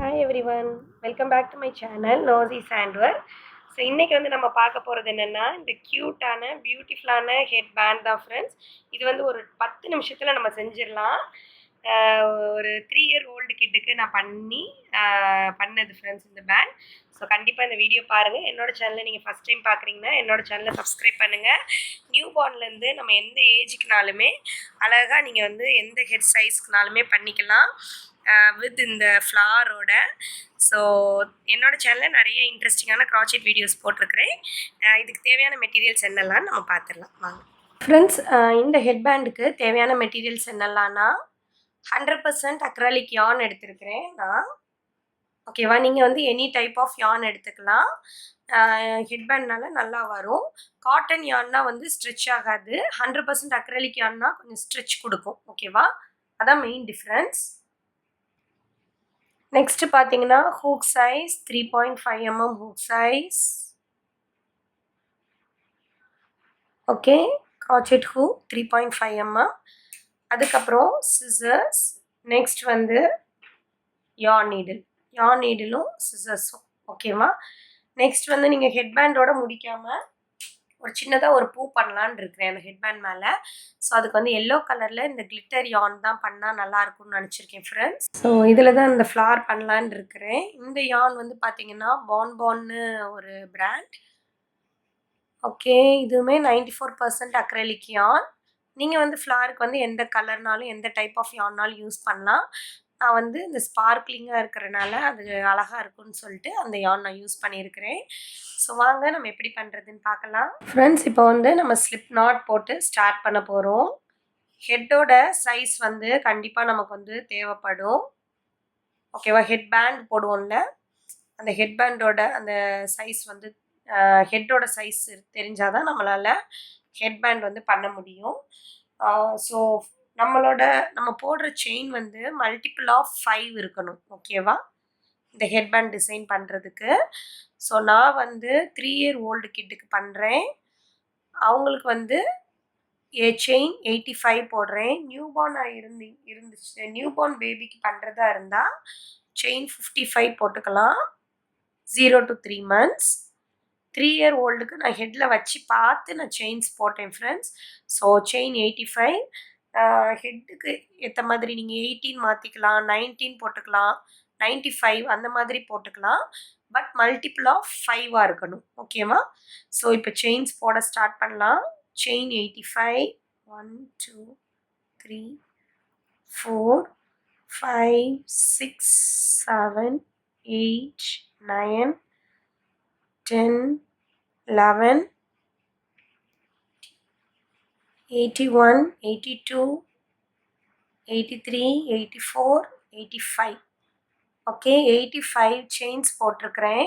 Hi everyone, welcome back to my channel நோசி சாண்ட்வர். So இன்றைக்கி வந்து நம்ம பார்க்க போகிறது என்னென்னா, இந்த க்யூட்டான பியூட்டிஃபுல்லான ஹெட் பேண்ட் தான் ஃப்ரெண்ட்ஸ். இது வந்து ஒரு 10 நிமிஷத்தில் நம்ம செஞ்சிடலாம். ஒரு 3 இயர் ஓல்டு கிட்டுக்கு நான் பண்ணது ஃப்ரெண்ட்ஸ் இந்த பேண்ட். ஸோ கண்டிப்பாக இந்த வீடியோ பாருங்கள். என்னோடய சேனலை நீங்கள் ஃபஸ்ட் டைம் பார்க்குறீங்கன்னா என்னோடய சேனலை சப்ஸ்கிரைப் பண்ணுங்கள். நியூ பார்ன்லேருந்து நம்ம எந்த ஏஜுக்குனாலுமே அழகாக நீங்கள் வந்து எந்த ஹெட் சைஸ்க்குனாலுமே பண்ணிக்கலாம் வித் இந்த ஃப்ளாரோட. ஸோ என்னோடய சேனலில் நிறைய இன்ட்ரெஸ்டிங்கான க்ராச்செட் வீடியோஸ் போட்டிருக்கிறேன். இதுக்கு தேவையான மெட்டீரியல்ஸ் என்னெல்லாம் நம்ம பார்த்துடலாம் வாங்க ஃப்ரெண்ட்ஸ். இந்த ஹெட் பேண்டுக்கு தேவையான மெட்டீரியல்ஸ் என்னெல்லாம்னா 100% அக்ரலிக் யார்ன் எடுத்திருக்கிறேன் நான். ஓகேவா, நீங்கள் வந்து எனி டைப் ஆஃப் யார்ன் எடுத்துக்கலாம். ஹெட் பேண்ட்னால நல்லா வரும். காட்டன் யார்ன்னா வந்து ஸ்ட்ரெச் ஆகாது. 100% அக்ரலிக் யார்ன்னா கொஞ்சம் ஸ்ட்ரெச் கொடுக்கும். ஓகேவா, அதான் மெயின் டிஃப்ரென்ஸ். நெக்ஸ்ட்டு பார்த்தீங்கன்னா hook size 3.5 mm hook size. Okay, crochet hook 3.5 mm. அதுக்கப்புறம் சிசர்ஸ். நெக்ஸ்ட் வந்து யார்ன் நீடிலும் சிசர்ஸும். ஓகேவா, நெக்ஸ்ட் வந்து நீங்கள் ஹெட்பேண்டோட முடிக்காமல் ஒரு சின்னதாக ஒரு பூ பண்ணலான்னு இருக்கிறேன் அந்த ஹெட்பேண்ட் மேலே. ஸோ அதுக்கு வந்து எல்லோ கலரில் இந்த கிளிட்டர் யார்ன் தான் பண்ணால் நல்லாயிருக்கும்னு நினச்சிருக்கேன் ஃப்ரெண்ட்ஸ். ஸோ இதில் தான் இந்த ஃப்ளார் பண்ணலான்னு இருக்கிறேன். இந்த யார்ன் வந்து பார்த்தீங்கன்னா பான்னு ஒரு பிராண்ட். ஓகே, இதுவுமே 94% அக்ரலிக் யார்ன். நீங்கள் வந்து ஃப்ளாருக்கு வந்து எந்த கலர்னாலும் எந்த டைப் ஆஃப் யார்னாலும் யூஸ் பண்ணலாம். நான் வந்து இந்த ஸ்பார்க்லிங்காக இருக்கிறனால அது அழகாக இருக்குன்னு சொல்லிட்டு அந்த யார்ன் நான் யூஸ் பண்ணியிருக்கிறேன். ஸோ வாங்க நம்ம எப்படி பண்ணுறதுன்னு பார்க்கலாம் ஃப்ரெண்ட்ஸ். இப்போ வந்து நம்ம ஸ்லிப் நாட் போட்டு ஸ்டார்ட் பண்ண போகிறோம். ஹெட்டோட சைஸ் வந்து கண்டிப்பாக நமக்கு வந்து தேவைப்படும். ஓகேவா, ஹெட் பேண்ட் போடுவோம்ல, அந்த ஹெட் பேண்டோட அந்த சைஸ் வந்து ஹெட்டோட சைஸ் தெரிஞ்சால் தான் நம்மளால் ஹெட் பேண்ட் வந்து பண்ண முடியும். ஸோ நம்ம போடுற செயின் வந்து மல்டிபிள் ஆஃப் 5 இருக்கணும். ஓகேவா, இந்த ஹெட் பேண்ட் டிசைன் பண்ணுறதுக்கு. ஸோ நான் வந்து 3 இயர் ஓல்டு கிட்டுக்கு பண்ணுறேன். அவங்களுக்கு வந்து செயின் 85 போடுறேன். நியூபார்னாக இருந்துச்சு நியூபார்ன் பேபிக்கு பண்ணுறதா இருந்தால் செயின் 55 போட்டுக்கலாம். 0 to 3 months. 3 இயர் ஓல்டுக்கு நான் ஹெட்டில் வச்சு பார்த்து நான் செயின்ஸ் போட்டேன் ஃப்ரெண்ட்ஸ். So chain 85. ஹெட்டுக்கு ஏற்ற மாதிரி நீங்கள் 18 மாற்றிக்கலாம், 19 போட்டுக்கலாம், 95 அந்த மாதிரி போட்டுக்கலாம். பட் மல்டிபிள் ஆஃப் 5 இருக்கணும். ஓகேவா, ஸோ இப்போ செயின்ஸ் போட ஸ்டார்ட் பண்ணலாம். செயின் 85, 1 2 3 4 5 6 7 8 9 10 11 81 82 83 84 85. ஓகே, 85 செயின்ஸ் போட்டிருக்கிறேன்.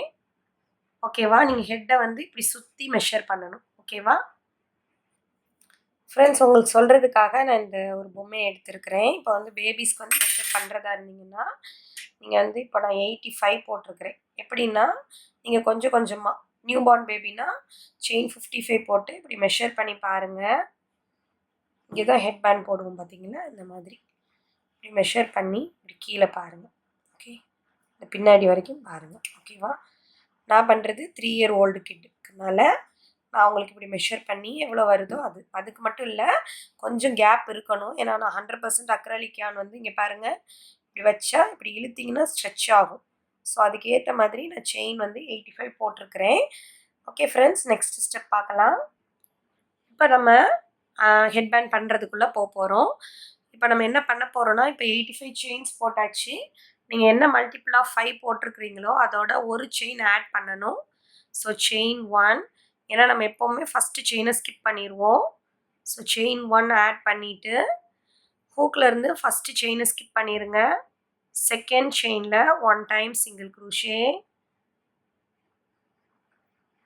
ஓகேவா, நீங்கள் ஹெட்டை வந்து இப்படி சுற்றி மெஷர் பண்ணணும். ஓகேவா ஃப்ரெண்ட்ஸ், உங்களுக்கு சொல்கிறதுக்காக நான் இந்த ஒரு பொம்மையை எடுத்திருக்கிறேன். இப்போ வந்து பேபிஸ்க்கு வந்து மெஷர் பண்ணுறதா இருந்தீங்கன்னா நீங்கள் வந்து இப்போ நான் 85 போட்டிருக்கிறேன். எப்படின்னா நீங்கள் கொஞ்சம் கொஞ்சமாக நியூ பார்ன் பேபினா செயின் 55 போட்டு இப்படி மெஷர் பண்ணி பாருங்கள். இங்கே தான் ஹெட் பேண்ட் போடுவோம் பார்த்தீங்களா, இந்த மாதிரி இப்படி மெஷர் பண்ணி இப்படி கீழே பாருங்கள். ஓகே, இந்த பின்னாடி வரைக்கும் பாருங்கள். ஓகேவா, நான் பண்ணுறது 3 இயர் ஓல்டு கிட்டுக்குனால நான் அவங்களுக்கு இப்படி மெஷர் பண்ணி எவ்வளோ வருதோ அதுக்கு மட்டும் இல்லை, கொஞ்சம் கேப் இருக்கணும். ஏன்னா நான் 100% அக்ரலிக் யார்ன் வந்து இங்கே பாருங்கள் இப்படி வச்சா இப்படி இழுத்திங்கன்னா ஸ்ட்ரெச் ஆகும். ஸோ அதுக்கு ஏற்ற மாதிரி நான் செயின் வந்து 85 போட்டிருக்கிறேன். ஓகே ஃப்ரெண்ட்ஸ், நெக்ஸ்ட் ஸ்டெப் பார்க்கலாம். இப்போ நம்ம ஹெட் பேண்ட் பண்ணுறதுக்குள்ளே போகிறோம். இப்போ நம்ம என்ன பண்ண போகிறோன்னா, இப்போ 85 செயின்ஸ் போட்டாச்சு. நீங்கள் என்ன மல்டிபிள் ஆஃப் 5 போட்டிருக்கிறீங்களோ அதோட ஒரு செயின் ஆட் பண்ணணும். ஸோ செயின் 1, ஏன்னா நம்ம எப்போவுமே ஃபஸ்ட்டு செயினை ஸ்கிப் பண்ணிடுவோம். ஸோ செயின் 1 ஆட் பண்ணிவிட்டு ஹூக்லேருந்து ஃபஸ்ட்டு செயினை ஸ்கிப் பண்ணிடுங்க. செகண்ட் செயினில் 1 time single crochet.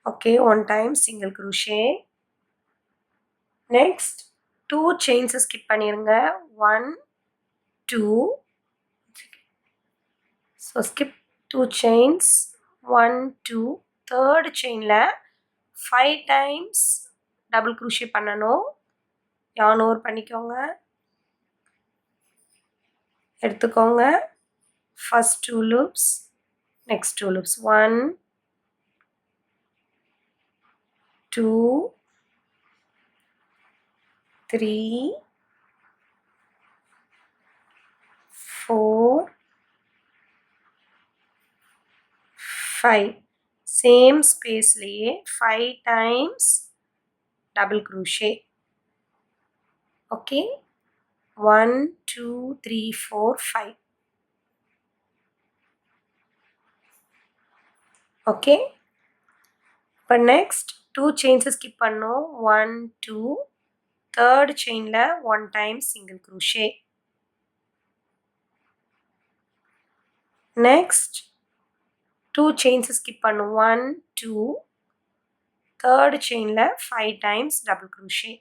Okay, 1 time single crochet. Next 2 செயின்ஸை ஸ்கிப் பண்ணிடுங்க. 1 2. So skip 2 chains. 1 2. தேர்டு செயினில் 5 டைம்ஸ் டபுள் க்ரூஷே பண்ணணும். யார்ன் ஓவர் பண்ணிக்கோங்க, எடுத்துக்கோங்க. first 2 loops, next 2 loops, 1 2 3 4 5 same space liye 5 times double crochet. Okay, 1 2 3 4 5. Okay, இப்போ next 2 chains skip பண்ணோம், 1 2 third chainல 1 time single crochet. Next 2 chains skip பண்ணும், 1 2 third chainல 5 times double crochet.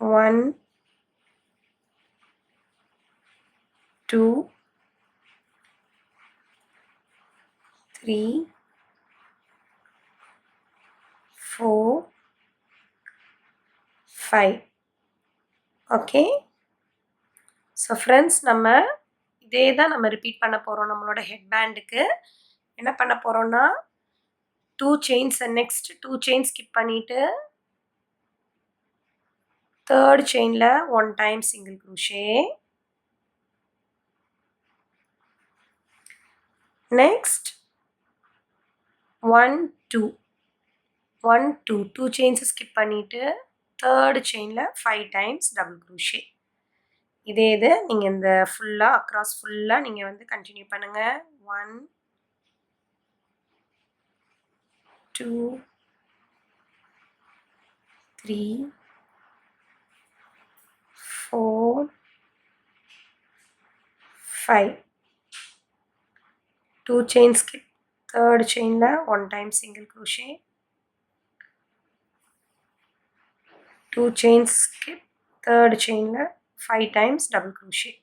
1 2 3 4 5. Okay, so friends நம்ம இதே தான் நம்ம ரிப்பீட் பண்ண போகிறோம். நம்மளோட ஹெட் பேண்டுக்கு என்ன பண்ண போகிறோன்னா 2 chains நெக்ஸ்ட் 2 chains ஸ்கிப் பண்ணிவிட்டு தேர்ட் செயினில் 1 time single crochet. Next 1 2 1 2 2 chains skip பண்ணிட்டு third chainல 5 times double crochet. இதே இது நீங்க இந்த ஃபுல்லா across ஃபுல்லா நீங்க வந்து கண்டினியூ பண்ணுங்க. 1 2 3 4 5. 2 chains skip, third chainல 1 time single crochet. 2 chains skip, third chainல 5 times double crochet.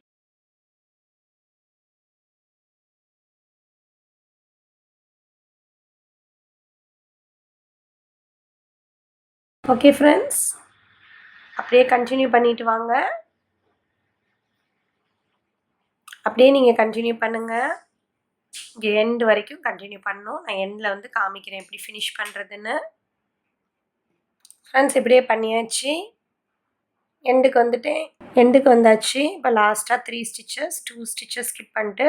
Okay friends, அப்படியே கண்டினியூ பண்ணிட்டு வாங்க. அப்படியே நீங்கள் கண்டினியூ பண்ணுங்கள். இங்கே எண்ட் வரைக்கும் கண்டினியூ பண்ணணும். நான் எண்டில் வந்து காமிக்கிறேன் எப்படி ஃபினிஷ் பண்ணுறதுன்னு. ஃப்ரெண்ட்ஸ் இப்படியே பண்ணியாச்சு, எண்டுக்கு வந்துட்டேன். எண்டுக்கு வந்தாச்சு. இப்போ லாஸ்ட்டாக 3 stitches 2 stitches ஸ்கிப் பண்ணிட்டு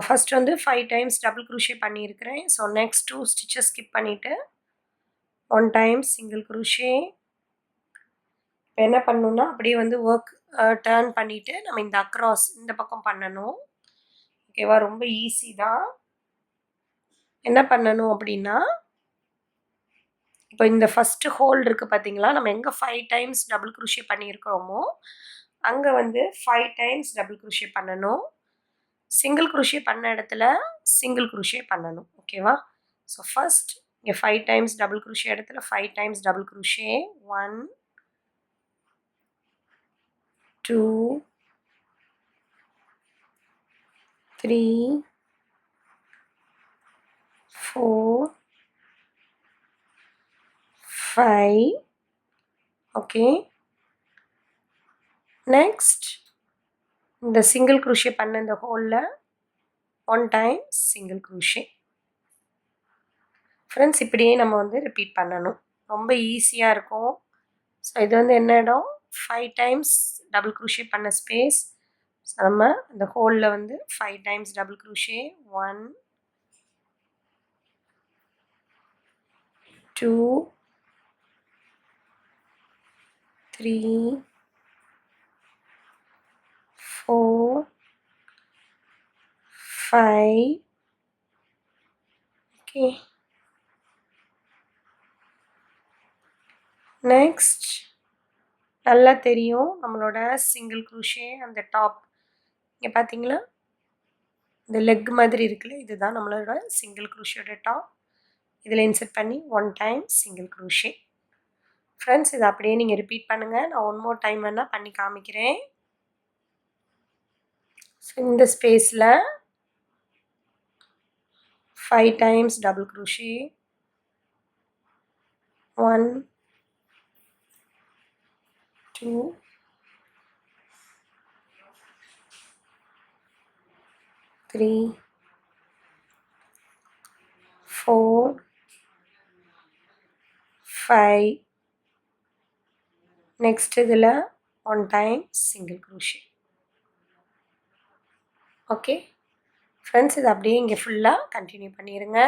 ஃபஸ்ட் வந்து 5 times டபுள் crochet பண்ணியிருக்கிறேன். ஸோ நெக்ஸ்ட் 2 stitches ஸ்கிப் பண்ணிவிட்டு 1 time single crochet. இப்போ என்ன பண்ணணுன்னா அப்படியே வந்து ஒர்க் டர்ன் பண்ணிவிட்டு நம்ம இந்த அக்ராஸ் இந்த பக்கம் பண்ணணும். ஓகேவா, ரொம்ப ஈஸி தான். என்ன பண்ணணும் அப்படின்னா, இப்போ இந்த ஃபஸ்ட்டு ஹோல் இருக்குது பார்த்தீங்களா, நம்ம எங்கே 5 times டபுள் crochet பண்ணியிருக்கிறோமோ அங்கே வந்து 5 times டபுள் crochet பண்ணணும். சிங்கிள் crochet பண்ண இடத்துல சிங்கிள் crochet பண்ணணும். ஓகேவா, ஸோ ஃபஸ்ட் இங்கே 5 times டபுள் crochet இடத்துல 5 times double crochet. 1 2 3 4 5. Okay, next இந்த சிங்கிள் crochet பண்ண இந்த ஹோலில் 1 time single crochet. ஃப்ரெண்ட்ஸ் இப்படியே நம்ம வந்து ரிப்பீட் பண்ணணும், ரொம்ப ஈஸியாக இருக்கும். ஸோ இது வந்து என்ன இடம், 5 times டபுள் crochet பண்ண ஸ்பேஸ். ஸோ நம்ம இந்த ஹோலில் வந்து 5 times double crochet. 1 2 3 4 5. Okay, next நல்லா தெரியும் நம்மளோட சிங்கிள் crochet அந்த டாப். இங்கே பார்த்தீங்களா, இந்த லெக் மாதிரி இருக்குல்ல, இதுதான் நம்மளோட சிங்கிள் crochet டாப். இதில் இன்சர்ட் பண்ணி 1 time single crochet. ஃப்ரெண்ட்ஸ் இதை அப்படியே நீங்கள் ரிப்பீட் பண்ணுங்கள். நான் 1 more time வேணால் பண்ணி காமிக்கிறேன். ஸோ இந்த ஸ்பேஸில் 5 times double crochet. 1 2 3 4 5 next இதில் 1 time single crochet. Okay friends, இது அப்படியே இங்கே ஃபுல்லாக கண்டினியூ பண்ணிடுங்க.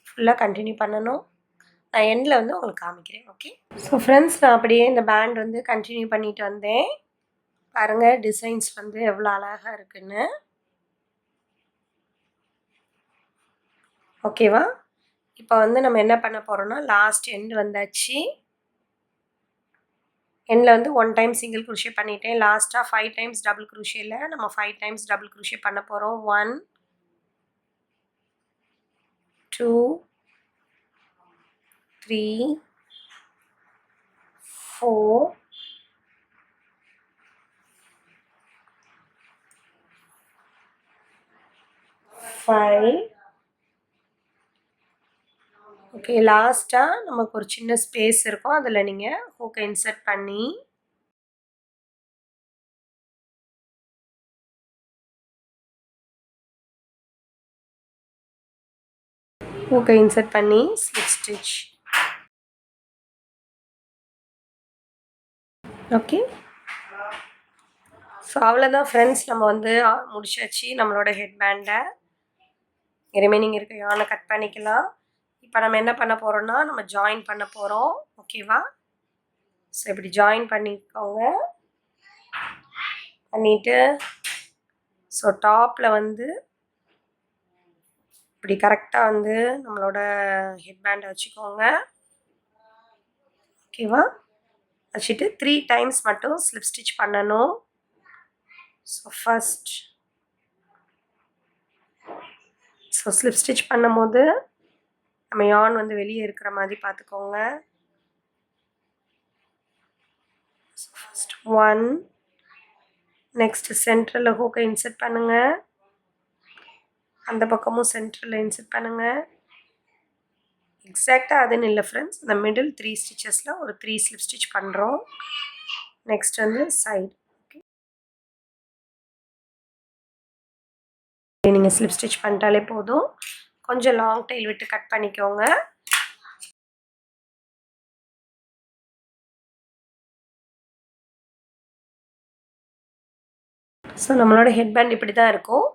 ஃபுல்லாக கண்டினியூ பண்ணணும். நான் எண்டில் வந்து உங்களுக்கு காமிக்கிறேன். ஓகே, ஸோ ஃப்ரெண்ட்ஸ், நான் அப்படியே இந்த பேண்ட் வந்து கண்டினியூ பண்ணிட்டு வந்தேன். பாருங்கள் டிசைன்ஸ் வந்து எவ்வளோ அழகாக இருக்குன்னு. ஓகேவா? இப்போ வந்து நம்ம என்ன பண்ண போகிறோம்னா, லாஸ்ட் எண்டு வந்தாச்சு. எண்டில் வந்து 1 time சிங்கிள் குரோஷே பண்ணிட்டேன். லாஸ்ட்டாக 5 times டபுள் குரோஷேயில் நம்ம 5 times டபுள் குரோஷே பண்ண போகிறோம். 1 2 3 4 5. ஓகே, லாஸ்ட்டாக நமக்கு ஒரு சின்ன ஸ்பேஸ் இருக்கும். அதில் நீங்கள் ஹூக்கை இன்சர்ட் பண்ணி ஸ்லிப் ஸ்டிச். ஓகே, ஸோ அவ்வளோதான் ஃப்ரெண்ட்ஸ், நம்ம வந்து முடிச்சாச்சு நம்மளோட ஹெட் பேண்டை. ரிமைனிங் இருக்க யானை கட் பண்ணிக்கலாம். இப்போ நம்ம என்ன பண்ண போகிறோம்னா, நம்ம ஜாயின் பண்ண போகிறோம். ஓகேவா? ஸோ இப்படி ஜாயின் பண்ணிக்கோங்க. பண்ணிவிட்டு ஸோ டாப்பில் வந்து இப்படி கரெக்டாக வந்து நம்மளோட ஹெட் பேண்டை வச்சுக்கோங்க. ஓகேவா? வச்சுட்டு 3 times மட்டும் ஸ்லிப் ஸ்டிச் பண்ணணும். ஸோ ஃபஸ்ட் ஸ்லிப் ஸ்டிச் பண்ணும்போது நம்ம யான் வந்து வெளியே இருக்கிற மாதிரி பார்த்துக்கோங்க. ஸோ ஃபஸ்ட் 1, நெக்ஸ்ட் சென்டரில் ஹூக்கை இன்சர்ட் பண்ணுங்கள். அந்த பக்கமும் சென்டரில் இன்சர்ட் பண்ணுங்கள். எக்ஸாக்டாக அதுன்னு இல்லை ஃப்ரெண்ட்ஸ், இந்த மிடில் 3 stitchesல ஒரு 3 ஸ்லிப் ஸ்டிச் பண்ணுறோம். நெக்ஸ்ட் வந்து சைடு. நீங்கள் ஸ்லிப் ஸ்டிச் பண்ணிட்டாலே போதும். கொஞ்சம் லாங் டைல் விட்டு கட் பண்ணிக்கோங்க. ஸோ நம்மளோட ஹெட் பேண்ட் இப்படி தான் இருக்கும்.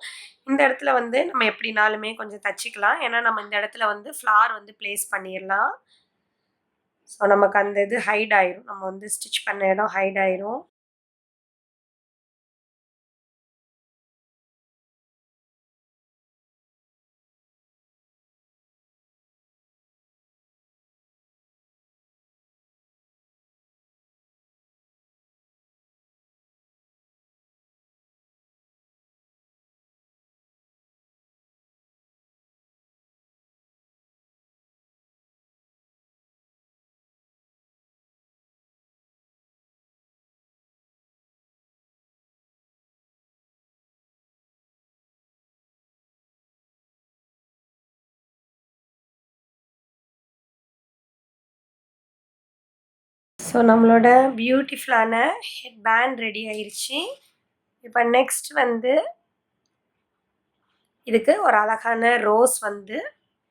இந்த இடத்துல வந்து நம்ம எப்படினாலுமே கொஞ்சம் தச்சிக்கலாம். ஏன்னா நம்ம இந்த இடத்துல வந்து ஃப்ளார் வந்து ப்ளேஸ் பண்ணிடலாம். ஸோ நமக்கு அந்த இது ஹைட் ஆயிரும். நம்ம வந்து ஸ்டிச் பண்ண இடம் ஹைட் ஆயிரும். ஸோ நம்மளோட பியூட்டிஃபுல்லான ஹெட் பேண்ட் ரெடி ஆயிடுச்சு. இப்போ நெக்ஸ்ட் வந்து இதுக்கு ஒரு அழகான ரோஸ் வந்து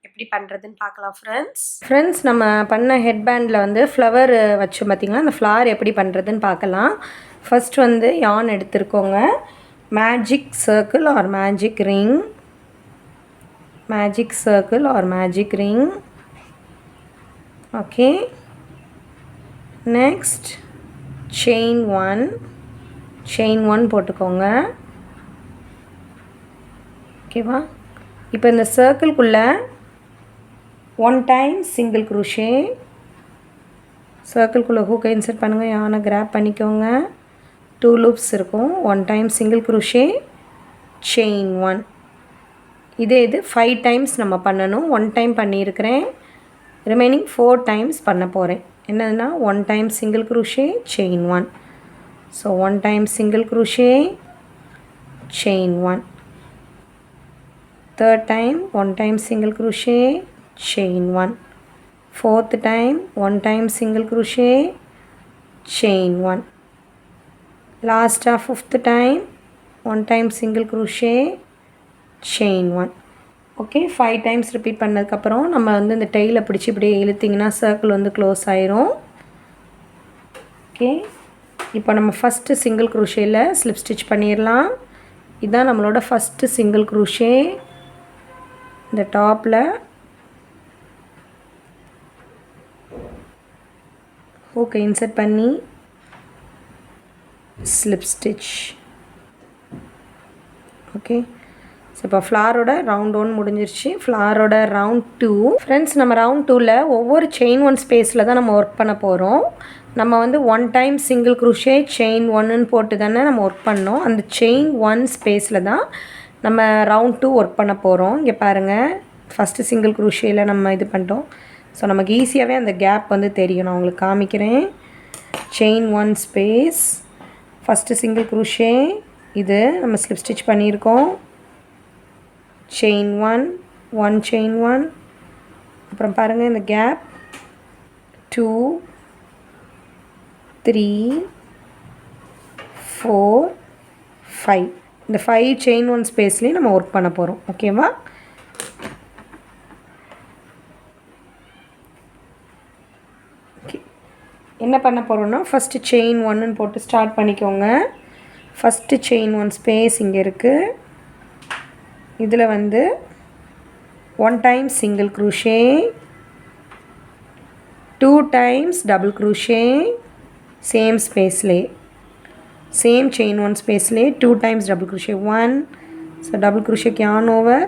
எப்படி பண்ணுறதுன்னு பார்க்கலாம் ஃப்ரெண்ட்ஸ். நம்ம பண்ண ஹெட் பேண்டில் வந்து ஃப்ளவர் வச்சோம் பார்த்திங்களா, அந்த ஃப்ளவர் எப்படி பண்ணுறதுன்னு பார்க்கலாம். ஃபர்ஸ்ட் வந்து யான் எடுத்துருக்கோங்க. Magic circle or magic ring, okay. Next chain one போட்டுக்கோங்க. ஓகேவா? இப்போ இந்த சர்க்கிள்குள்ளே 1 time சிங்கிள் குரோஷே, சர்க்கிள்குள்ளே ஹூக்கை இன்சர்ட் பண்ணுங்கள். யானை கிராப் பண்ணிக்கோங்க. 2 loops இருக்கும். 1 time சிங்கிள் குரோஷே, செயின் 1. இது 5 times நம்ம பண்ணணும். 1 time பண்ணியிருக்கிறேன். ரிமைனிங் 4 times பண்ண போகிறேன். என்னதுன்னா 1 time single crochet, chain 1. So 1 time single crochet, chain 1. Third time 1 time single crochet, chain 1. Fourth time 1 time single crochet, chain 1. Last of fifth time 1 time single crochet, chain 1. Okay 5 times repeat பண்ணதுக்கப்புறம் நம்ம வந்து இந்த டெய்லை பிடிச்சி இப்படியே இழுத்திங்கன்னா circle வந்து close ஆயிரும். Okay இப்போ நம்ம ஃபஸ்ட்டு சிங்கிள் க்ரூஷேயில் ஸ்லிப் ஸ்டிச் பண்ணிடலாம். இதுதான் நம்மளோட ஃபஸ்ட்டு சிங்கிள் க்ரூஷே. இந்த டாப்பில் ஹூக்கை இன்சர்ட் பண்ணி ஸ்லிப் ஸ்டிச். ஓகே ஸோ இப்போ ஃப்ளாரோட ரவுண்ட் 1 முடிஞ்சிருச்சு. ஃப்ளாரோட ரவுண்ட் 2. ஃப்ரெண்ட்ஸ் நம்ம ரவுண்ட் 2ல் ஒவ்வொரு செயின் 1 ஸ்பேஸில் தான் நம்ம ஒர்க் பண்ண போகிறோம். நம்ம வந்து 1 டைம் சிங்கிள் க்ரூஷே செயின் 1ன்னு போட்டு தானே நம்ம ஒர்க் பண்ணோம். அந்த செயின் 1 ஸ்பேஸில் தான் நம்ம ரவுண்ட் 2 ஒர்க் பண்ண போகிறோம். இங்கே பாருங்கள், ஃபஸ்ட்டு சிங்கிள் க்ரூஷேயில் நம்ம இது பண்ணிட்டோம். ஸோ நமக்கு ஈஸியாகவே அந்த கேப் வந்து தெரியும். நான் உங்களுக்கு காமிக்கிறேன். Chain 1 space, first single crochet, இது நம்ம ஸ்லிப் ஸ்டிச் பண்ணியிருக்கோம். செயின் 1, 1 செயின் 1, அப்புறம் பாருங்கள் இந்த கேப் 2, 3, 4, 5. இந்த 5 செயின் 1 ஸ்பேஸ்லேயும் நம்ம ஒர்க் பண்ண போகிறோம். ஓகேவா? ஓகே என்ன பண்ண போகிறோன்னா, ஃபஸ்ட்டு செயின் 1ன்னு போட்டு ஸ்டார்ட் பண்ணிக்கோங்க. ஃபஸ்ட்டு செயின் 1 ஸ்பேஸ் இங்கே இருக்குது. இதில் வந்து 1 time single crochet, 2 times double crochet, same ஸ்பேஸ்லே, சேம் செயின் 1 ஸ்பேஸ்லே 2 times double crochet 1. So double க்ரூஷேக்கு ஆன் ஓவர்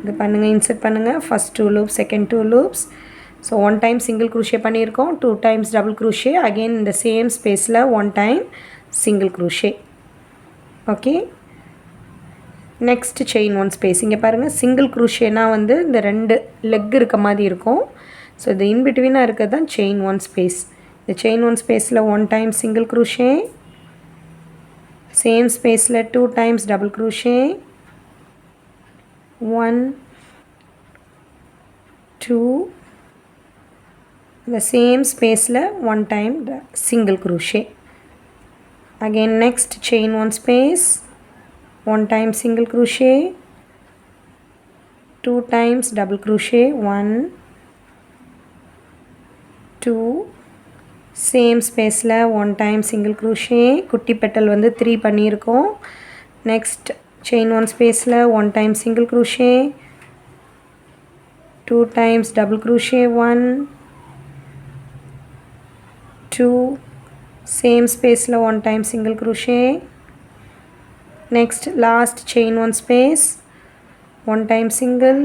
இது பண்ணுங்கள், இன்சர்ட் பண்ணுங்கள். First 2 loops, second 2 loops. So 1 time single crochet பண்ணியிருக்கோம், 2 டைம்ஸ் டபுள் க்ரூஷே, அகெயின் இந்த சேம் ஸ்பேஸில் 1 time single crochet. Okay next chain 1 space. இங்கே பாருங்கள், சிங்கிள் க்ரூஷேனா வந்து இந்த 2 லெக் இருக்க மாதிரி இருக்கும். ஸோ இது இன்பிட்வீனாக இருக்கிறது தான் செயின் 1 ஸ்பேஸ். இந்த செயின் 1 ஸ்பேஸில் 1 டைம் சிங்கிள் க்ரூஷே, சேம் ஸ்பேஸில் 2 டைம்ஸ் டபுள் க்ரூஷே, 1, 2, இந்த சேம் ஸ்பேஸில் 1 time single crochet. Again next chain 1 space, 1 time single crochet, 2 times double crochet, 1, 2, same spaceல 1 time single crochet, குட்டி பெட்டல் வந்து 3 பண்ணியிருக்கோம். நெக்ஸ்ட் செயின் 1 ஸ்பேஸில் 1 time single crochet, 2 times double crochet, 1, 2, same spaceல 1 time single crochet. Next last chain 1 space, 1 time single,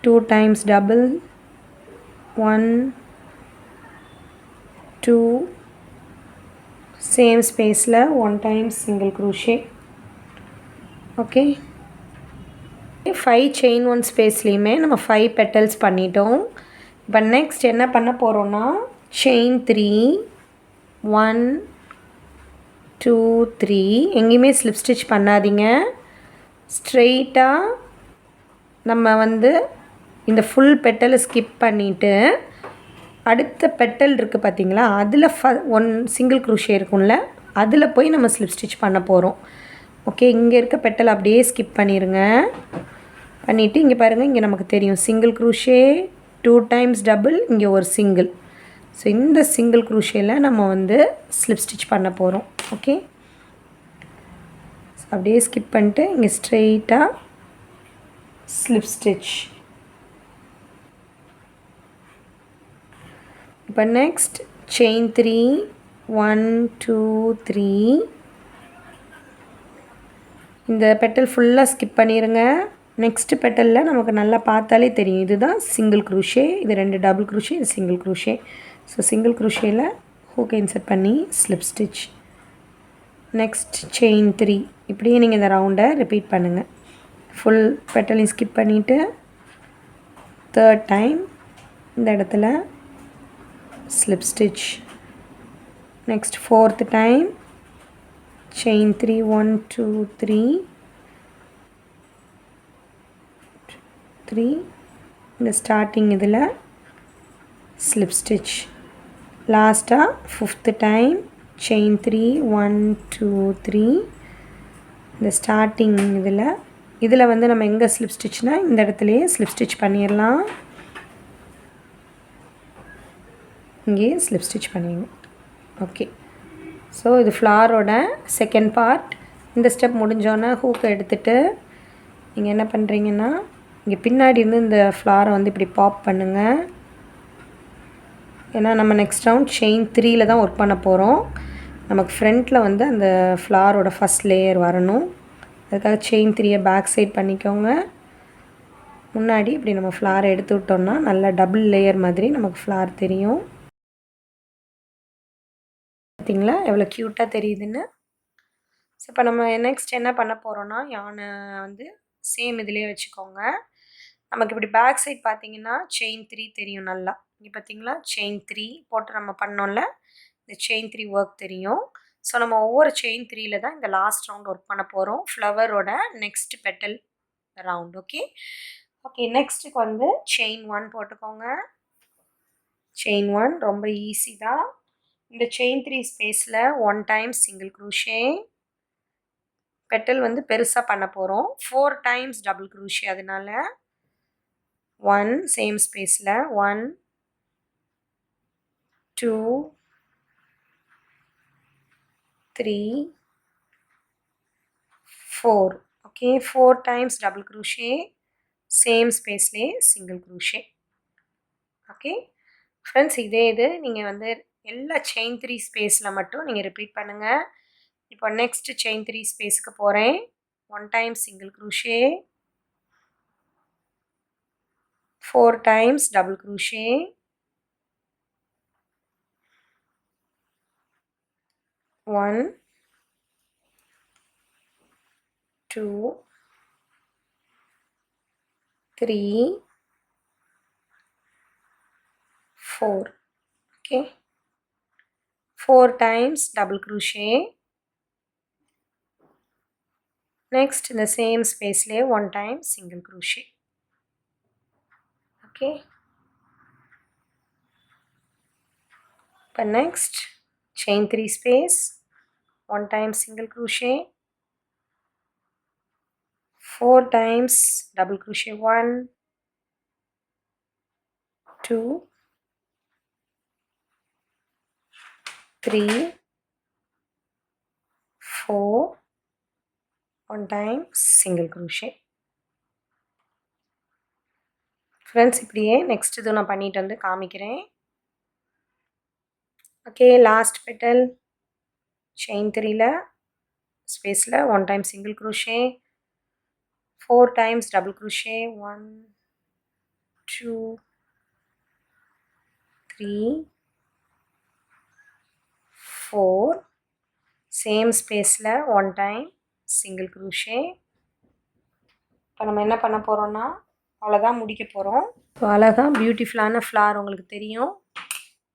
2 times double, 1, 2, same space la 1 time single crochet. Okay, 5 chain 1 space லையுமே நம்ம 5 petals பண்ணிட்டோம். இப்போ next என்ன பண்ண போகிறோன்னா, chain 3, 1, 2, 3 எங்கேயுமே slip stitch பண்ணாதீங்க. ஸ்ட்ரெயிட்டாக நம்ம வந்து இந்த ஃபுல் பெட்டலை ஸ்கிப் பண்ணிவிட்டு அடுத்த பெட்டல் இருக்குது பார்த்திங்களா, அதில் 1 சிங்கிள் க்ரூஷே இருக்கும்ல, அதில் போய் நம்ம ஸ்லிப் ஸ்டிச் பண்ண போகிறோம். ஓகே இங்கே இருக்க பெட்டல் அப்படியே ஸ்கிப் பண்ணிடுங்க. பண்ணிவிட்டு இங்கே பாருங்கள், இங்கே நமக்கு தெரியும் சிங்கிள் க்ரூஷே, 2 டைம்ஸ் டபுள், இங்கே ஒரு சிங்கிள். ஸோ இந்த சிங்கிள் க்ரூஷேயில் நம்ம வந்து ஸ்லிப் ஸ்டிச் பண்ண போகிறோம். ஓகே அப்படியே ஸ்கிப் பண்ணிட்டு இங்கே ஸ்ட்ரெயிட்டாக ஸ்லிப் ஸ்டிச். இப்போ நெக்ஸ்ட் செயின் 3, 1, 2, 3 இந்த பெட்டல் ஃபுல்லாக ஸ்கிப் பண்ணிடுங்க. நெக்ஸ்ட் பெட்டலில் நமக்கு நல்லா பார்த்தாலே தெரியும், இதுதான் சிங்கிள் க்ரூஷே, இது 2 டபுள் க்ரூஷே, இது சிங்கிள் க்ரூஷே. ஸோ சிங்கிள் க்ரூஷேயில் ஹூக்கை இன்சர்ட் பண்ணி ஸ்லிப் ஸ்டிச். நெக்ஸ்ட் செயின் 3 இப்படியே நீங்கள் இந்த ரவுண்டை ரிப்பீட் பண்ணுங்கள். ஃபுல் பெட்டலையும் ஸ்கிப் பண்ணிவிட்டு 3rd டைம் இந்த இடத்துல slip stitch. Next 4th time chain 3, 1, 2, 3 இந்த ஸ்டார்டிங் இதில் ஸ்லிப் ஸ்டிச். லாஸ்ட்டாக 5th டைம் செயின் 3, 1, 2, 3 இந்த ஸ்டார்டிங் இதில் வந்து நம்ம எங்கே ஸ்லிப் ஸ்டிச்னால் இந்த இடத்துலையே ஸ்லிப் ஸ்டிச் பண்ணிடலாம். இங்கேயே ஸ்லிப் ஸ்டிச் பண்ணிடுங்க. ஓகே. ஸோ இது ஃப்ளாரோட செகண்ட் பார்ட். இந்த ஸ்டெப் முடிஞ்சோன்னே ஹூக்கை எடுத்துகிட்டு நீங்கள் என்ன பண்ணுறீங்கன்னா இங்கே பின்னாடி இருந்து இந்த ஃப்ளாரை வந்து இப்படி பாப் பண்ணுங்கள். ஏன்னா நம்ம நெக்ஸ்ட் ரவுண்ட் செயின் 3ல் தான் ஒர்க் பண்ண போகிறோம். நமக்கு ஃப்ரண்ட்டில் வந்து அந்த ஃப்ளாரோட ஃபஸ்ட் லேயர் வரணும். அதுக்காக செயின் 3யை பேக் சைட் பண்ணிக்கோங்க. முன்னாடி இப்படி நம்ம ஃப்ளாரை எடுத்து விட்டோம்னா நல்லா டபுள் லேயர் மாதிரி நமக்கு ஃப்ளார் தெரியும். பார்த்தீங்களா எவ்வளோ க்யூட்டாக தெரியுதுன்னு. ஸோ இப்போ நம்ம நெக்ஸ்ட் என்ன பண்ண போகிறோன்னா யானை வந்து சேம் இதிலே வச்சுக்கோங்க. நமக்கு இப்படி பேக் சைட் பார்த்தீங்கன்னா செயின் 3 தெரியும் நல்லா. இங்கே பார்த்தீங்களா செயின் 3 போட்டு நம்ம பண்ணோம்ல, இந்த செயின் 3 ஒர்க் தெரியும். ஸோ நம்ம ஒவ்வொரு செயின் 3ல் தான் இந்த லாஸ்ட் ரவுண்ட் ஒர்க் பண்ண போகிறோம். ஃப்ளவரோட next petal round. Okay. Okay, நெக்ஸ்ட்டுக்கு வந்து செயின் 1 போட்டுக்கோங்க. செயின் 1 ரொம்ப ஈஸி தான். இந்த செயின் 3 ஸ்பேஸில் 1 டைம்ஸ் சிங்கிள் க்ரூஷே. பெட்டல் வந்து பெருசாக பண்ண போகிறோம். 4 டைம்ஸ் டபுள் க்ரூஷே. அதனால 1 சேம் ஸ்பேஸில் 1 2 3 4. Okay, 4 times double crochet, same ஸ்பேஸ்லேயே சிங்கிள் க்ரூஷே. ஓகே ஃப்ரெண்ட்ஸ், இதே இது நீங்கள் வந்து எல்லா செயின் 3 ஸ்பேஸில் மட்டும் நீங்கள் ரிப்பீட் பண்ணுங்கள். இப்போ நெக்ஸ்ட் செயின் 3 ஸ்பேஸ்க்கு போகிறேன். 1 time single crochet, 4 times double crochet, 1 2 3 4. okay, 4 times double crochet. Next in the same space lay 1 time single crochet. Okay, but next chain 3 space, 1 time single crochet, 4 times double crochet, 1 2 3 4, 1 time single crochet. Friends, இப்படியே next இது நான் பண்ணிட்டு வந்து காமிக்கிறேன். Okay, last petal chain 3ல spaceல 1 time single crochet, 4 times double crochet, 1 2 3 4, same spaceல 1 time single crochet. இப்போ நம்ம என்ன பண்ண போறோம்னா அவ்வளவுதான் முடிக்க போறோம். ஸோ அழகா பியூட்டிஃபுல்லான ஃப்ளார் உங்களுக்கு தெரியும்.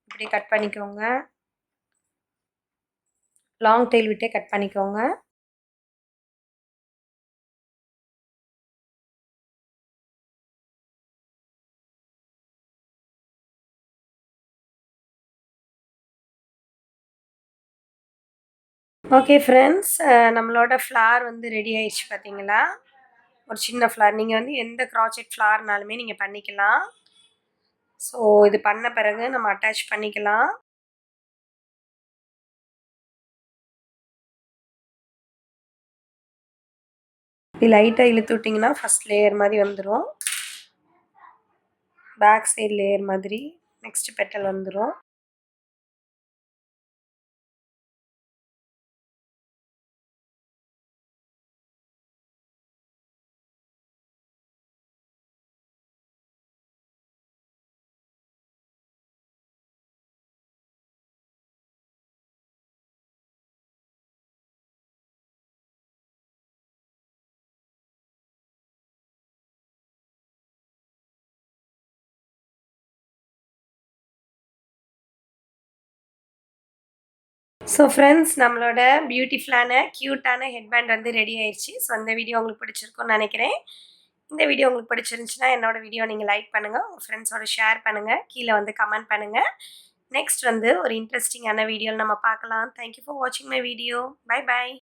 இப்படி கட் பண்ணிக்கோங்க. லாங் டெயில் விட்டே கட் பண்ணிக்கோங்க. ஓகே ஃப்ரெண்ட்ஸ், நம்மளோட ஃப்ளார் வந்து ரெடி ஆயிடுச்சு. பார்த்தீங்களா, ஒரு சின்ன ஃப்ளார். நீங்கள் வந்து எந்த க்ராச்செட் ஃப்ளார்னாலுமே நீங்கள் பண்ணிக்கலாம். ஸோ இது பண்ண பிறகு நம்ம அட்டாச் பண்ணிக்கலாம். இப்படி லைட்டாக இழுத்து விட்டிங்கன்னா ஃபஸ்ட் லேயர் மாதிரி வந்துடும். பேக் சைடு லேயர் மாதிரி நெக்ஸ்ட் பெட்டல் வந்துடும். ஸோ ஃப்ரெண்ட்ஸ், நம்மளோட பியூட்டிஃபுல்லான க்யூட்டான ஹெட்பேண்ட் வந்து ரெடி ஆயிடுச்சு. ஸோ அந்த வீடியோ உங்களுக்கு பிடிச்சிருக்கும்னு நினைக்கிறேன். இந்த வீடியோ உங்களுக்கு பிடிச்சிருந்துச்சுன்னா என்னோட வீடியோ நீங்கள் லைக் பண்ணுங்கள், உங்கள் ஃப்ரெண்ட்ஸோட ஷேர் பண்ணுங்கள், கீழே வந்து கமெண்ட் பண்ணுங்கள். நெக்ஸ்ட் வந்து ஒரு இன்ட்ரெஸ்டிங்கான வீடியோவில் நம்ம பார்க்கலாம். தேங்க்யூ ஃபார் வாட்சிங் மை வீடியோ. Bye bye.